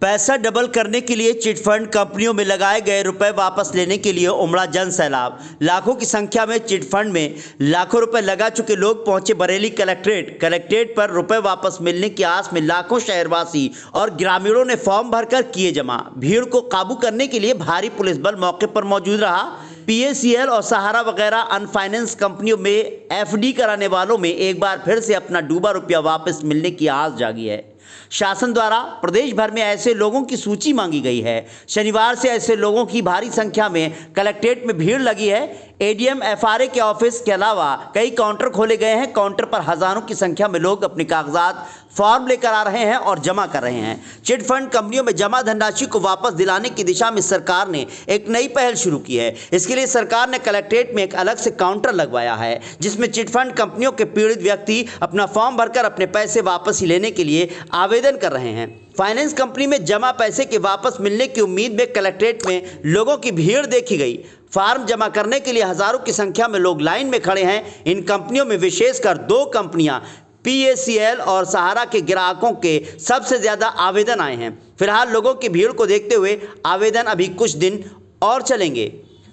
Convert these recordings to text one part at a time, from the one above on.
पैसा डबल करने के लिए चिटफंड कंपनियों में लगाए गए रुपए वापस लेने के लिए उमड़ा जन सैलाब। लाखों की संख्या में चिटफंड में लाखों रुपए लगा चुके लोग पहुंचे बरेली कलेक्ट्रेट पर रुपए वापस मिलने की आस में लाखों शहरवासी और ग्रामीणों ने फॉर्म भरकर किए जमा। भीड़ को काबू करने के लिए भारी पुलिस बल मौके पर मौजूद रहा। PACL और सहारा वगैरह अनफाइनेंस कंपनियों में FD कराने वालों में एक बार फिर से अपना डूबा रुपया वापस मिलने की आस जागी है। शासन द्वारा प्रदेश भर में ऐसे लोगों की सूची मांगी गई है। शनिवार से ऐसे लोगों की भारी संख्या में कलेक्ट्रेट में भीड़ लगी है। ADM FRA के ऑफिस के अलावा कई काउंटर खोले गए हैं। काउंटर पर हजारों की संख्या में लोग अपने कागजात फॉर्म लेकर आ रहे हैं और जमा कर रहे हैं। चिटफंड कंपनियों में जमा धनराशि को वापस दिलाने की दिशा में सरकार ने एक नई पहल शुरू की है। इसके लिए सरकार ने कलेक्ट्रेट में एक अलग से काउंटर लगवाया है, जिसमें चिटफंड कंपनियों के पीड़ित व्यक्ति अपना फॉर्म भरकर अपने पैसे वापस लेने के लिए आवेदन कर रहे हैं। फाइनेंस कंपनी में जमा पैसे के वापस मिलने की उम्मीद में कलेक्ट्रेट में लोगों की भीड़ देखी गई। फार्म जमा करने के लिए हजारों की संख्या में लोग लाइन में खड़े हैं। इन कंपनियों में विशेषकर दो कंपनियां PACL और सहारा के ग्राहकों के सबसे ज्यादा आवेदन आए हैं। फिलहाल लोगों की भीड़ को देखते हुए आवेदन अभी कुछ दिन और चलेंगे।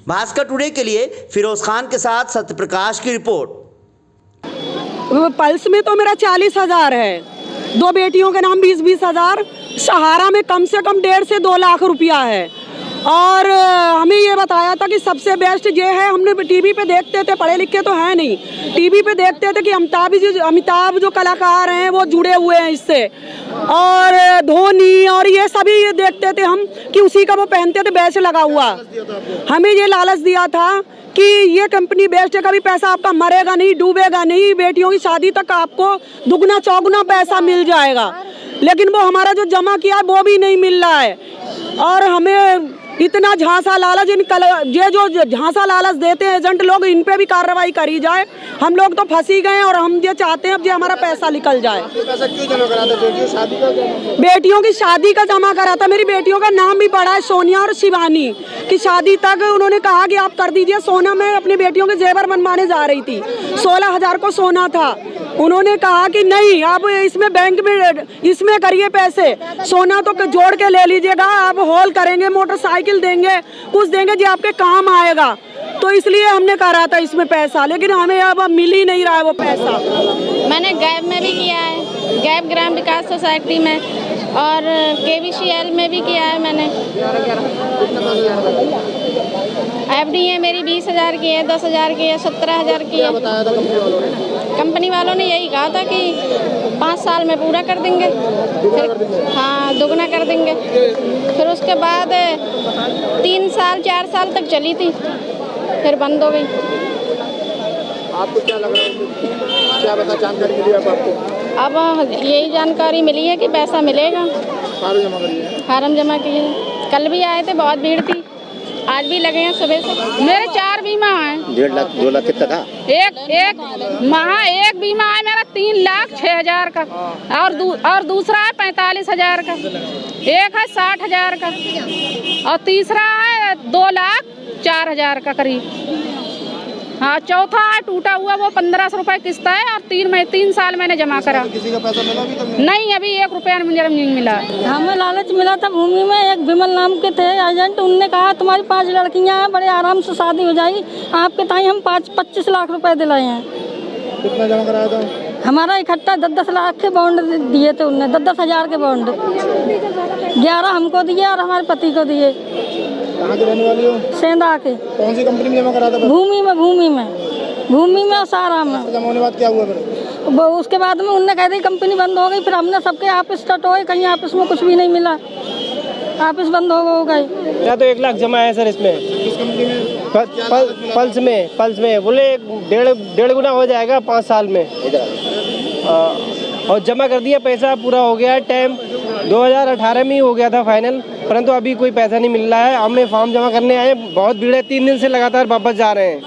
भास्कर टुडे के लिए फिरोज खान के साथ सत्यप्रकाश की रिपोर्ट। पल्स में तो मेरा 40,000 है, दो बेटियों के नाम 20-20 हज़ार। सहारा में कम से कम 1.5 से 2 लाख रुपया है। और हमें ये बताया था कि सबसे बेस्ट ये है, हमने टीवी पे देखते थे, पढ़े लिखे तो हैं नहीं, टीवी पे देखते थे कि अमिताभ जो कलाकार हैं वो जुड़े हुए हैं इससे, और धोनी और ये सभी ये देखते थे हम कि उसी का वो पहनते थे बैच लगा हुआ। हमें ये लालच दिया था कि ये कंपनी बेस्ट है, कभी पैसा आपका मरेगा नहीं, डूबेगा नहीं, बेटियों की शादी तक आपको दुगना चौगुना पैसा मिल जाएगा। लेकिन वो हमारा जो जमा किया वो भी नहीं मिल रहा है। और हमें इतना झांसा लालच, ये जो झांसा लालच देते हैं एजेंट लोग, इन पे भी कार्रवाई करी जाए। हम लोग तो फंसी गए और हम ये चाहते हैं अब ये हमारा पैसा निकल जाए। बेटियों की शादी का जमा करा था, मेरी बेटियों का नाम भी पड़ा है सोनिया और शिवानी की शादी तक उन्होंने कहा कि आप कर दीजिए। सोना में अपनी बेटियों के जेवर बनवाने जा रही थी, 16,000 को सोना था। उन्होंने कहा कि नहीं, आप इसमें बैंक में इसमें करिए पैसे, सोना तो जोड़ के ले लीजिएगा, आप हॉल करेंगे, मोटरसाइकिल देंगे, कुछ देंगे जो आपके काम आएगा। तो इसलिए हमने करा था इसमें पैसा, लेकिन हमें अब मिल ही नहीं रहा है वो पैसा। मैंने गैप में भी किया है, गैप ग्राम विकास सोसाइटी में, और KVCL में भी किया है मैंने। FD है मेरी 20,000 की है, 10,000 की है, 17,000 की है। कंपनी वालों ने यही कहा था कि 5 साल में पूरा कर देंगे, फिर हाँ दुगना कर देंगे। फिर उसके बाद 3 साल 4 साल तक चली थी, फिर बंद हो गई। आपको क्या लग रहा है, क्या बता जानकारी मिली अब आपको? अब यही जानकारी मिली है कि पैसा मिलेगा। फार्म जमा किए, कल भी आए थे, बहुत भीड़ थी, आज भी लगे हैं सुबह से। मेरे 4 बीमा हैं। 1.5 लाख 2 लाख कितना था? एक एक बीमा है मेरा 3,06,000 का, और दूसरा है 45,000 का, एक है 60,000 का, और तीसरा है 2,04,000 का करीब। हाँ, चौथा है टूटा हुआ, वो 1,500 रुपए किस्त है, और 3 साल मैंने जमा करा। किसी का पैसा मिला भी तो नहीं, अभी 1 रुपया मुझे नहीं मिला। हमें लालच मिला था भूमि में, एक विमल नाम के थे एजेंट, उनने कहा तुम्हारी 5 लड़कियां हैं, बड़े आराम से शादी हो जाएगी, आपके ताई हम 25 लाख रुपए दिलाए हैं। कितना जमा कराया था? हमारा इकट्ठा 10-10 लाख के बॉन्ड दिए थे उनने, 10-10 हज़ार के बॉन्ड, 11 हमको दिए और हमारे पति को दिए। कहाँ के रहने वाली हो? सेंधा के। कौन सी कंपनी में जमा करा था? भूमि में और सहारा में। जमा होने बाद क्या हुआ फिर? उसके बाद में उनने कह दी कंपनी बंद हो गई। फिर हमने सबके ऑफिस स्टार्ट हो गए, कहीं ऑफिस में कुछ भी नहीं मिला, ऑफिस बंद हो गए। मेरा तो 1 लाख जमा है सर इसमें। किस कंपनी में? पल्स में बोले 1.5 गुना हो जाएगा 5 साल में। और जमा कर दिया, पैसा पूरा हो गया। टाइम 2018 में ही हो गया था फाइनल, परंतु अभी कोई पैसा नहीं मिल रहा है। हमें फॉर्म जमा करने आए, बहुत भीड़ है, 3 दिन से लगातार वापस जा रहे हैं।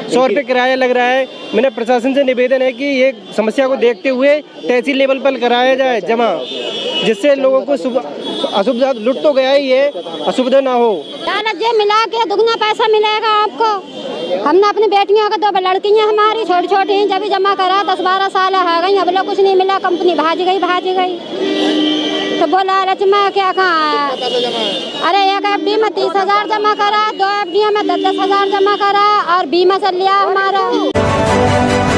100 रुपये किराया लग रहा है। मैंने प्रशासन से निवेदन है कि ये समस्या को देखते हुए तहसील लेवल पर कराया जाए जमा, जिससे लोगों को असुविधा, लुट तो गया ही ये, असुविधा ना हो। ये मिला के दुगना पैसा मिलेगा आपको। हमने अपनी बेटियों को, 2 लड़कियां हमारी छोटी छोटी हैं, जब जमा करा 10-12 साल हो गई, अब लोग कुछ नहीं मिला, कंपनी भाज गई। तो वो लालच में क्या कहा है। पैसा जमा है? अरे एक FD में 30,000 जमा करा, 2 FD में 10,000 जमा करा और बीमा से लिया हमारा।